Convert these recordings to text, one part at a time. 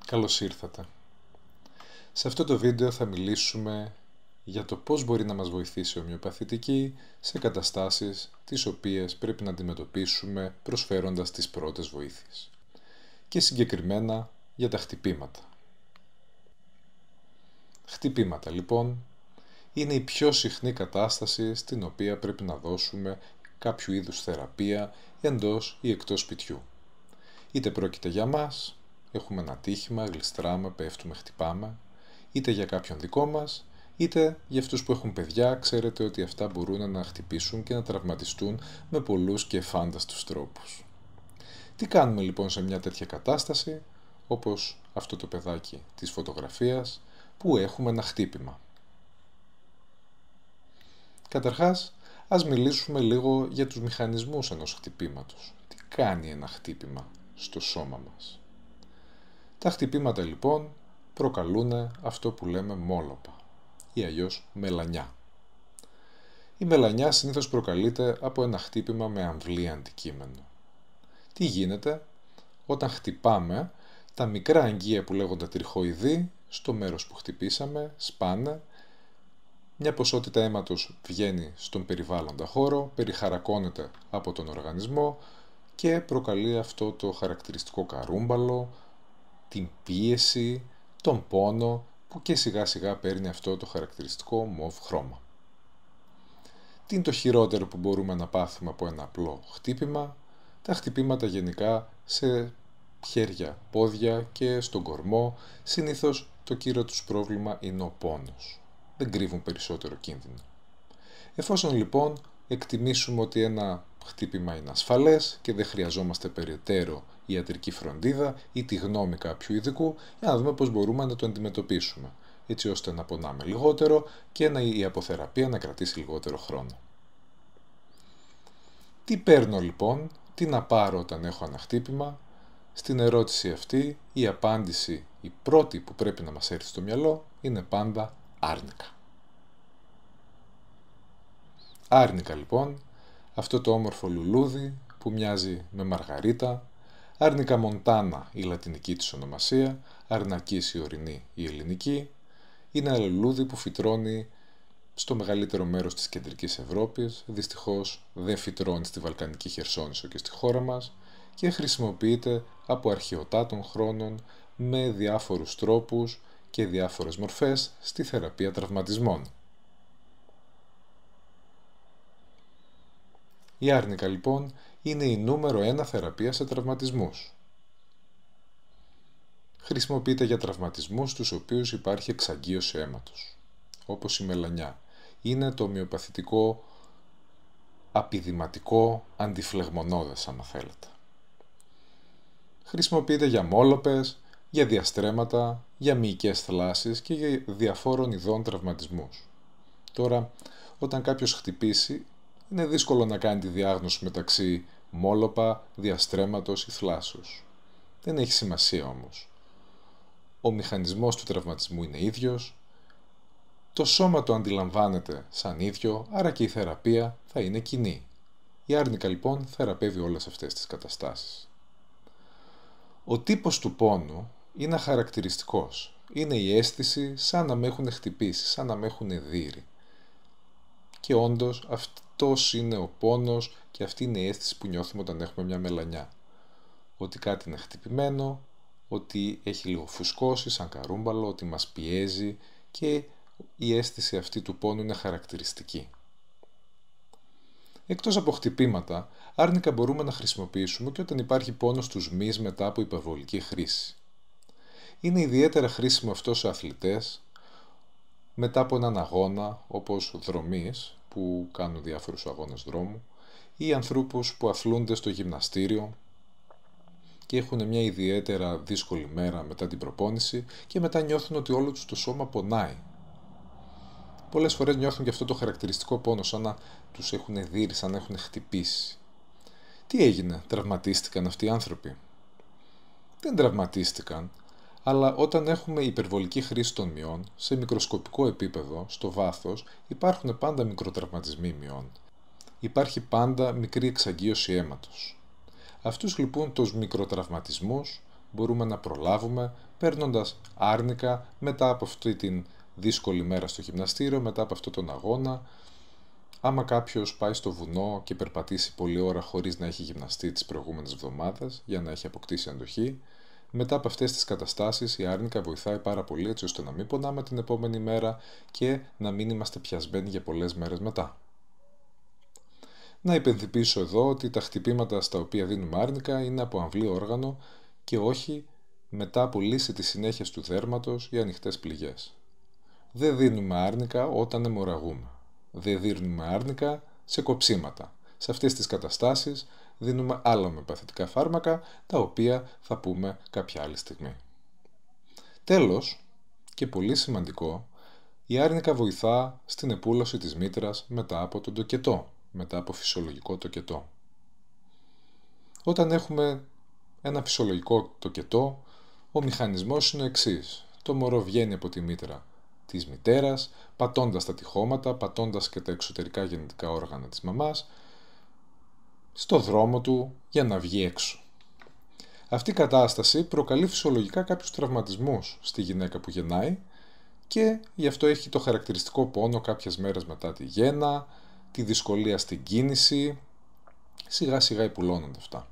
Καλώς ήρθατε. Σε αυτό το βίντεο θα μιλήσουμε για το πώς μπορεί να μας βοηθήσει η ομοιοπαθητική σε καταστάσεις τις οποίες πρέπει να αντιμετωπίσουμε προσφέροντας τις πρώτες βοήθειες. Και συγκεκριμένα για τα χτυπήματα. Χτυπήματα λοιπόν είναι η πιο συχνή κατάσταση στην οποία πρέπει να δώσουμε κάποιο είδους θεραπεία εντός ή εκτός σπιτιού. Είτε πρόκειται για μας, έχουμε ένα ατύχημα, γλιστράμε, πέφτουμε, χτυπάμε, είτε για κάποιον δικό μας, είτε για αυτούς που έχουν παιδιά, ξέρετε ότι αυτά μπορούν να χτυπήσουν και να τραυματιστούν με πολλούς και φάνταστους τρόπους. Τι κάνουμε λοιπόν σε μια τέτοια κατάσταση, όπως αυτό το παιδάκι της φωτογραφίας, που έχουμε ένα χτύπημα? Καταρχάς, ας μιλήσουμε λίγο για τους μηχανισμούς ενός χτυπήματος. Τι κάνει ένα χτύπημα στο σώμα μας? Τα χτυπήματα λοιπόν προκαλούν αυτό που λέμε μόλοπα ή αλλιώς μελανιά. Η μελανιά συνήθως προκαλείται από ένα χτύπημα με αμβλή αντικείμενο. Τι γίνεται? Όταν χτυπάμε, τα μικρά αγγεία που λέγονται τριχοειδή στο μέρος που χτυπήσαμε σπάνε, μια ποσότητα αίματος βγαίνει στον περιβάλλοντα χώρο, περιχαρακώνεται από τον οργανισμό και προκαλεί αυτό το χαρακτηριστικό καρούμπαλο, την πίεση, τον πόνο που και σιγά σιγά παίρνει αυτό το χαρακτηριστικό μοβ χρώμα. Τι είναι το χειρότερο που μπορούμε να πάθουμε από ένα απλό χτύπημα? Τα χτυπήματα γενικά σε χέρια, πόδια και στον κορμό, συνήθως το κύριο τους πρόβλημα είναι ο πόνος. Δεν κρύβουν περισσότερο κίνδυνο. Εφόσον λοιπόν εκτιμήσουμε ότι ένα χτύπημα είναι ασφαλές και δεν χρειαζόμαστε περαιτέρω ιατρική φροντίδα ή τη γνώμη κάποιου ειδικού, για να δούμε πώς μπορούμε να το αντιμετωπίσουμε, έτσι ώστε να πονάμε λιγότερο και η αποθεραπεία να κρατήσει λιγότερο χρόνο. Τι παίρνω λοιπόν, τι να πάρω όταν έχω ένα χτύπημα? Στην ερώτηση αυτή η απάντηση, η πρώτη που πρέπει να μας έρθει στο μυαλό, είναι πάντα άρνικα. Άρνικα λοιπόν, αυτό το όμορφο λουλούδι που μοιάζει με μαργαρίτα, άρνικα μοντάνα η λατινική της ονομασία, αρνακής η ορεινή η ελληνική, είναι ένα λουλούδι που φυτρώνει στο μεγαλύτερο μέρος της κεντρικής Ευρώπης, δυστυχώς δεν φυτρώνει στη Βαλκανική Χερσόνησο και στη χώρα μας και χρησιμοποιείται από αρχαιοτά των χρόνων με διάφορους τρόπους και διάφορες μορφές στη θεραπεία τραυματισμών. Η άρνικα λοιπόν είναι η νούμερο 1 θεραπεία σε τραυματισμούς. Χρησιμοποιείται για τραυματισμούς στους οποίους υπάρχει εξαγγείωση αίματος, όπως η μελανιά. Είναι το ομοιοπαθητικό απειδηματικό αντιφλεγμονώδες, αν θέλετε. Χρησιμοποιείται για μόλοπες, για διαστρέμματα, για μυϊκές θλάσσεις και για διαφόρων ειδών τραυματισμούς. Τώρα, όταν κάποιος χτυπήσει, είναι δύσκολο να κάνει τη διάγνωση μεταξύ μόλοπα, διαστρέμματος ή θλάσσους. Δεν έχει σημασία όμως. Ο μηχανισμός του τραυματισμού είναι ίδιος, το σώμα το αντιλαμβάνεται σαν ίδιο, άρα και η θεραπεία θα είναι κοινή. Η άρνικα λοιπόν θεραπεύει όλες αυτές τις καταστάσεις. Ο τύπος του πόνου είναι χαρακτηριστικός. Είναι η αίσθηση σαν να με έχουν χτυπήσει, σαν να με έχουν δείρει. Και όντως αυτός είναι ο πόνος και αυτή είναι η αίσθηση που νιώθουμε όταν έχουμε μια μελανιά. Ότι κάτι είναι χτυπημένο, ότι έχει λίγο φουσκώσει σαν καρούμπαλο, ότι μας πιέζει και η αίσθηση αυτή του πόνου είναι χαρακτηριστική. Εκτός από χτυπήματα, άρνικα μπορούμε να χρησιμοποιήσουμε και όταν υπάρχει πόνος στους μυς μετά από υπερβολική χρήση. Είναι ιδιαίτερα χρήσιμο αυτό σε αθλητές μετά από έναν αγώνα όπως δρομείς που κάνουν διάφορους αγώνες δρόμου ή ανθρώπους που αθλούνται στο γυμναστήριο και έχουν μια ιδιαίτερα δύσκολη μέρα μετά την προπόνηση και μετά νιώθουν ότι όλο τους το σώμα πονάει. Πολλές φορές νιώθουν και αυτό το χαρακτηριστικό πόνο σαν να τους έχουν δείρει, σαν να έχουν χτυπήσει. Τι έγινε, τραυματίστηκαν αυτοί οι άνθρωποι? Δεν τραυματίστηκαν, αλλά όταν έχουμε υπερβολική χρήση των μυών, σε μικροσκοπικό επίπεδο, στο βάθος, υπάρχουν πάντα μικροτραυματισμοί μυών. υπάρχει πάντα μικρή εξαγγείωση αίματος. Αυτούς λοιπόν τους μικροτραυματισμούς μπορούμε να προλάβουμε παίρνοντας άρνικα μετά από αυτή την δύσκολη μέρα στο γυμναστήριο, μετά από αυτόν τον αγώνα. Άμα κάποιος πάει στο βουνό και περπατήσει πολλή ώρα χωρίς να έχει γυμναστεί τις προηγούμενες εβδομάδες για να έχει αποκτήσει αντοχή, μετά από αυτές τις καταστάσεις η άρνικα βοηθάει πάρα πολύ έτσι ώστε να μην πονάμε την επόμενη μέρα και να μην είμαστε πιασμένοι για πολλές μέρες μετά. Να υπενθυμίσω εδώ ότι τα χτυπήματα στα οποία δίνουμε άρνικα είναι από αμβλή όργανο και όχι μετά από λύση της συνέχειας του δέρματος ή ανοιχτές πληγές. Δεν δίνουμε άρνικα όταν αιμορραγούμε. Δεν δίνουμε άρνικα σε κοψίματα. Σε αυτές τις καταστάσεις δίνουμε άλλα ομοιοπαθητικά φάρμακα, τα οποία θα πούμε κάποια άλλη στιγμή. Τέλος, και πολύ σημαντικό, η άρνικα βοηθά στην επούλωση της μήτρας μετά από τον τοκετό, μετά από φυσιολογικό τοκετό. Όταν έχουμε ένα φυσιολογικό τοκετό, ο μηχανισμός είναι ο εξής. Το μωρό βγαίνει από τη μήτρα της μητέρας, πατώντας τα τυχώματα, πατώντας και τα εξωτερικά γεννητικά όργανα της μαμάς, στο δρόμο του για να βγει έξω. Αυτή η κατάσταση προκαλεί φυσιολογικά κάποιους τραυματισμούς στη γυναίκα που γεννάει και γι' αυτό έχει το χαρακτηριστικό πόνο κάποιες μέρες μετά τη γέννα, τη δυσκολία στην κίνηση, σιγά σιγά υπουλώνονται αυτά.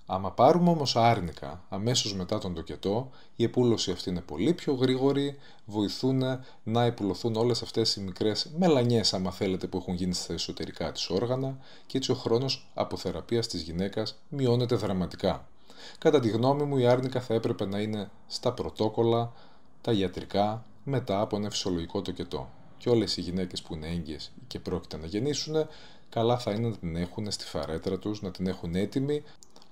Άμα πάρουμε όμως άρνικα εσώς μετά τον τοκετό, η επούλωση αυτή είναι πολύ πιο γρήγορη, βοηθούν να επουλωθούν όλες αυτές οι μικρές μελανιές, άμα θέλετε, που έχουν γίνει στα εσωτερικά της όργανα και έτσι ο χρόνος αποθεραπείας της γυναίκας μειώνεται δραματικά. Κατά τη γνώμη μου, η άρνικα θα έπρεπε να είναι στα πρωτόκολλα, τα ιατρικά, μετά από ένα φυσιολογικό τοκετό. Και όλες οι γυναίκες που είναι έγκυες και πρόκειται να γεννήσουν, καλά θα είναι να την έχουν στη φαρέτρα τους, να την έχουν έτοιμη,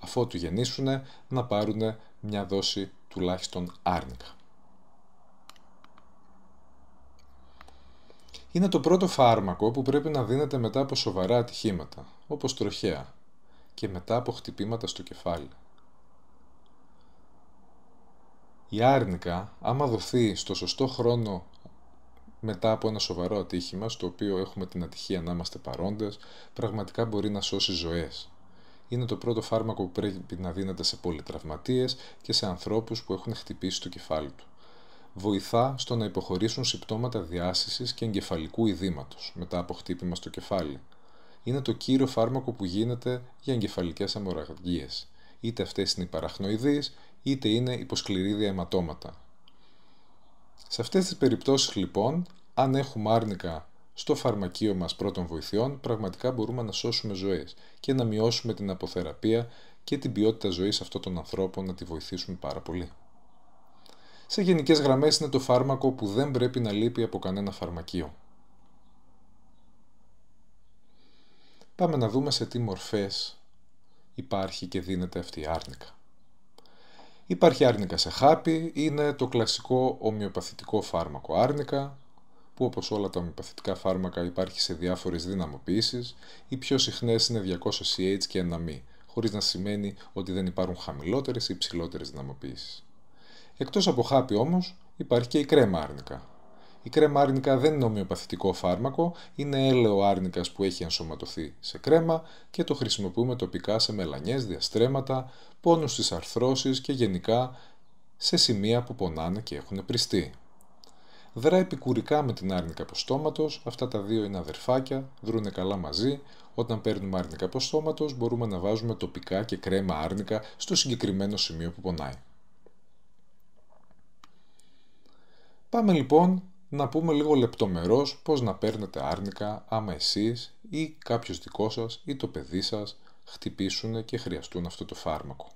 αφότου γεννήσουν, να πάρουν μια δόση τουλάχιστον άρνικα. Είναι το πρώτο φάρμακο που πρέπει να δίνεται μετά από σοβαρά ατυχήματα, όπως τροχαία, και μετά από χτυπήματα στο κεφάλι. Η άρνικα, άμα δοθεί στο σωστό χρόνο μετά από ένα σοβαρό ατύχημα, στο οποίο έχουμε την ατυχία να είμαστε παρόντες, πραγματικά μπορεί να σώσει ζωές. Είναι το πρώτο φάρμακο που πρέπει να δίνεται σε πολυτραυματίες και σε ανθρώπους που έχουν χτυπήσει το κεφάλι του. Βοηθά στο να υποχωρήσουν συμπτώματα διάσησης και εγκεφαλικού ειδήματος μετά από χτύπημα στο κεφάλι. Είναι το κύριο φάρμακο που γίνεται για εγκεφαλικές αιμορραγίες. Είτε αυτές είναι υπαραχνοειδείς, είτε είναι υποσκληρίδια αιματώματα. Σε αυτές τις περιπτώσεις λοιπόν, αν έχουμε άρνικα στο φαρμακείο μας πρώτων βοηθειών, πραγματικά μπορούμε να σώσουμε ζωές και να μειώσουμε την αποθεραπεία και την ποιότητα ζωής αυτών των ανθρώπων, να τη βοηθήσουμε πάρα πολύ. Σε γενικές γραμμές είναι το φάρμακο που δεν πρέπει να λείπει από κανένα φαρμακείο. Πάμε να δούμε σε τι μορφές υπάρχει και δίνεται αυτή η άρνικα. Υπάρχει άρνικα σε χάπι, είναι το κλασικό ομοιοπαθητικό φάρμακο άρνικα, που όπως όλα τα ομοιοπαθητικά φάρμακα υπάρχει σε διάφορες δυναμοποιήσεις. Οι πιο συχνές είναι 200 CH και 1 μη, χωρίς να σημαίνει ότι δεν υπάρχουν χαμηλότερες ή υψηλότερες δυναμοποιήσεις. Εκτός από χάπι όμως υπάρχει και η κρέμα άρνικα. Η κρέμα άρνικα δεν είναι ομοιοπαθητικό φάρμακο, είναι έλαιο άρνικας που έχει ενσωματωθεί σε κρέμα και το χρησιμοποιούμε τοπικά σε μελανιές, διαστρέμματα, πόνους στις αρθρώσεις και γενικά σε σημεία που πονάνε και έχουν πριστεί. Δρά επικουρικά με την άρνικα αποστόματος, αυτά τα δύο είναι αδερφάκια, δρούνε καλά μαζί. Όταν παίρνουμε άρνικα αποστόματος μπορούμε να βάζουμε τοπικά και κρέμα άρνικα στο συγκεκριμένο σημείο που πονάει. Πάμε λοιπόν να πούμε λίγο λεπτομερώς πώς να παίρνετε άρνικα άμα εσείς ή κάποιος δικός σας ή το παιδί σας χτυπήσουν και χρειαστούν αυτό το φάρμακο.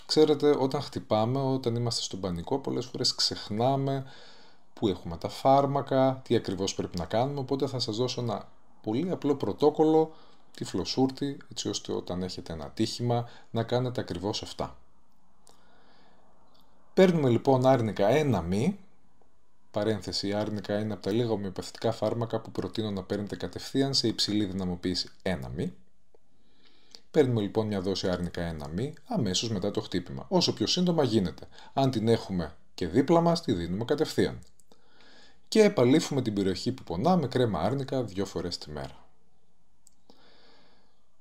Ξέρετε, όταν χτυπάμε, όταν είμαστε στον πανικό, πολλές φορές ξεχνάμε που έχουμε τα φάρμακα, τι ακριβώς πρέπει να κάνουμε, οπότε θα σας δώσω ένα πολύ απλό πρωτόκολλο, τυφλοσούρτη, έτσι ώστε όταν έχετε ένα ατύχημα να κάνετε ακριβώς αυτά. Παίρνουμε λοιπόν άρνικα 1 μη, παρένθεση, η άρνικα είναι από τα λίγα ομοιοπαθητικά φάρμακα που προτείνω να παίρνετε κατευθείαν σε υψηλή δυναμοποίηση 1 μη. Παίρνουμε λοιπόν μια δόση άρνικα 1 μη αμέσως μετά το χτύπημα, όσο πιο σύντομα γίνεται. Αν την έχουμε και δίπλα μας, τη δίνουμε κατευθείαν. και επαλήφουμε την περιοχή που πονά με κρέμα άρνικα 2 φορές τη μέρα.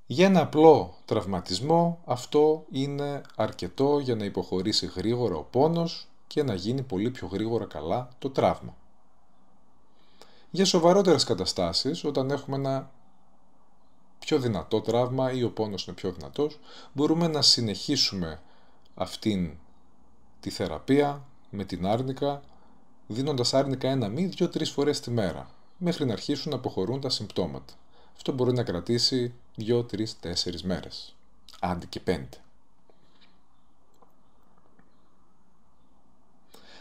Για ένα απλό τραυματισμό αυτό είναι αρκετό για να υποχωρήσει γρήγορα ο πόνος και να γίνει πολύ πιο γρήγορα καλά το τραύμα. Για σοβαρότερες καταστάσεις, όταν έχουμε ένα πιο δυνατό τραύμα ή ο πόνος είναι πιο δυνατός, μπορούμε να συνεχίσουμε αυτήν τη θεραπεία με την άρνικα, δίνοντας άρνικα 1 μη 2-3 φορές τη μέρα, μέχρι να αρχίσουν να αποχωρούν τα συμπτώματα. Αυτό μπορεί να κρατήσει 2, 3, 4 μέρες, άντε και 5.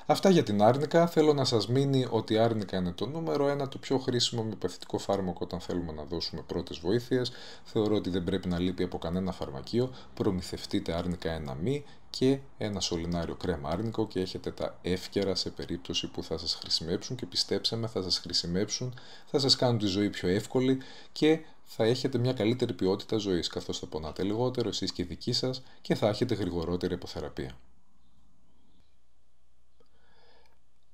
Αυτά για την άρνικα. Θέλω να σας μείνει ότι η άρνικα είναι το νούμερο 1, το πιο χρήσιμο ομοιοπαθητικό φάρμακο όταν θέλουμε να δώσουμε πρώτες βοήθειες. Θεωρώ ότι δεν πρέπει να λείπει από κανένα φαρμακείο. Προμηθευτείτε άρνικα 1 μη και ένα σωληνάριο κρέμα άρνικο και έχετε τα εύκαιρα σε περίπτωση που θα σας χρησιμεύσουν, και πιστέψτε με, θα σας χρησιμεύσουν, θα σας κάνουν τη ζωή πιο εύκολη και θα έχετε μια καλύτερη ποιότητα ζωής, καθώς θα πονάτε λιγότερο εσείς και οι δικοί σας και θα έχετε γρηγορότερη αποθεραπεία.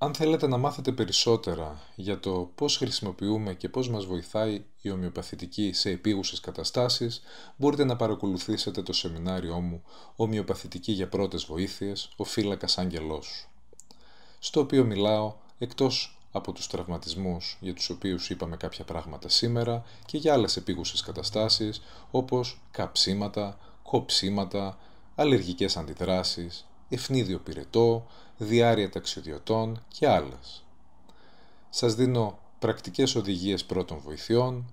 Αν θέλετε να μάθετε περισσότερα για το πώς χρησιμοποιούμε και πώς μας βοηθάει η ομοιοπαθητική σε επίγουσες καταστάσεις, μπορείτε να παρακολουθήσετε το σεμινάριό μου «Ομοιοπαθητική για πρώτες βοήθειες, ο φύλακας άγγελός», στο οποίο μιλάω εκτός από τους τραυματισμούς για τους οποίους είπαμε κάποια πράγματα σήμερα και για άλλες επίγουσες καταστάσεις όπως καψίματα, κοψίματα, αλλεργικές αντιδράσεις, ευνίδιο πυρετό, διάρρεια ταξιδιωτών και άλλες. Σας δίνω πρακτικές οδηγίες πρώτων βοηθειών,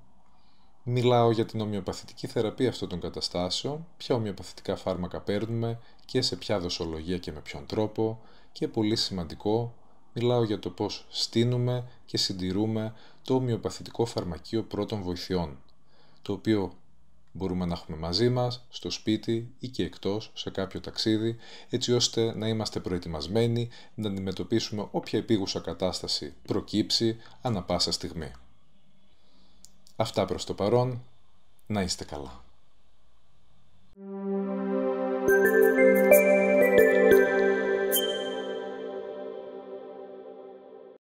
μιλάω για την ομοιοπαθητική θεραπεία αυτών των καταστάσεων, ποια ομοιοπαθητικά φάρμακα παίρνουμε και σε ποια δοσολογία και με ποιον τρόπο, και πολύ σημαντικό, μιλάω για το πώς στείνουμε και συντηρούμε το ομοιοπαθητικό φαρμακείο πρώτων βοηθειών, το οποίο μπορούμε να έχουμε μαζί μας, στο σπίτι ή και εκτός, σε κάποιο ταξίδι, έτσι ώστε να είμαστε προετοιμασμένοι να αντιμετωπίσουμε όποια επίγουσα κατάσταση προκύψει ανά πάσα στιγμή. Αυτά προς το παρόν, να είστε καλά.